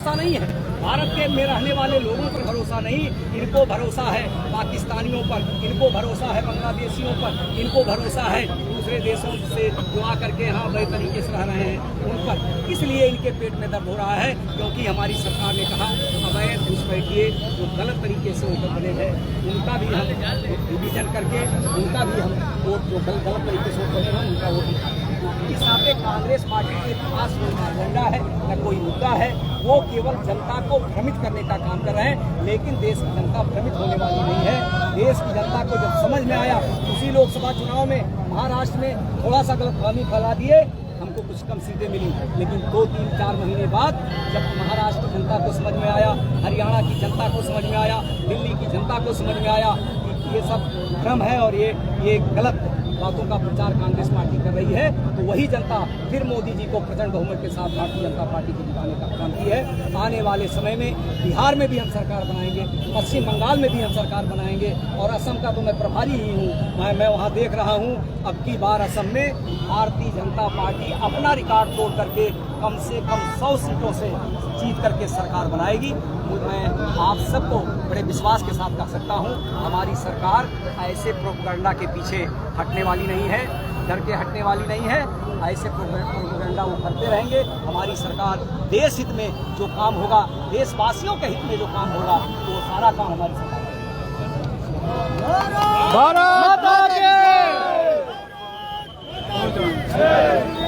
भरोसा नहीं है। भारत के में रहने वाले लोगों पर भरोसा नहीं, इनको भरोसा है पाकिस्तानियों पर, इनको भरोसा है बांग्लादेशियों पर, इनको भरोसा है दूसरे देशों से जो आकर के यहाँ बड़े तरीके से रह रहे हैं उन पर। इसलिए इनके पेट में दर्द हो रहा है, क्योंकि हमारी सरकार ने कहा अवैध घुसपैठिए जो गलत तरीके से ऊपर बने हैं उनका भी हम रिविजन करके उनका भी हम वोट जो गलत तरीके से बने हैं उनका वोट। इस नाते कांग्रेस पार्टी के पास कोई एजेंडा है न कोई मुद्दा है, वो केवल जनता को भ्रमित करने का काम कर रहे हैं। लेकिन देश की जनता भ्रमित होने वाली नहीं है। देश की जनता को जब समझ में आया, उसी लोकसभा चुनाव में महाराष्ट्र में थोड़ा सा गलतफहमी फैला दिए, हमको कुछ कम सीटें मिली, लेकिन 2, 3, 4 महीने बाद जब महाराष्ट्र की जनता को समझ में आया, हरियाणा की जनता को समझ में आया, दिल्ली की जनता को समझ में आया कि ये सब भ्रम है और ये गलत बातों का प्रचार कांग्रेस पार्टी कर रही है, तो वही जनता फिर मोदी जी को प्रचंड बहुमत के साथ भारतीय जनता पार्टी को जिताने का काम की है। आने वाले समय में बिहार में भी हम सरकार बनाएंगे, पश्चिम बंगाल में भी हम सरकार बनाएंगे और असम का तो मैं प्रभारी ही हूँ। मैं वहाँ देख रहा हूँ, अब की बार असम में भारतीय जनता पार्टी अपना रिकॉर्ड तोड़ करके कम से कम 100 सीटों से जीत करके सरकार बनाएगी। मैं आप सबको बड़े विश्वास के साथ कह सकता हूँ, हमारी सरकार ऐसे प्रोपेगेंडा के पीछे हटने वाली नहीं है, डर के हटने वाली नहीं है। ऐसे प्रोपेगेंडा वो करते रहेंगे। हमारी सरकार देश हित में जो काम होगा, देशवासियों के हित में जो काम होगा, तो वो सारा काम हमारी सरकार भारत माता की जय।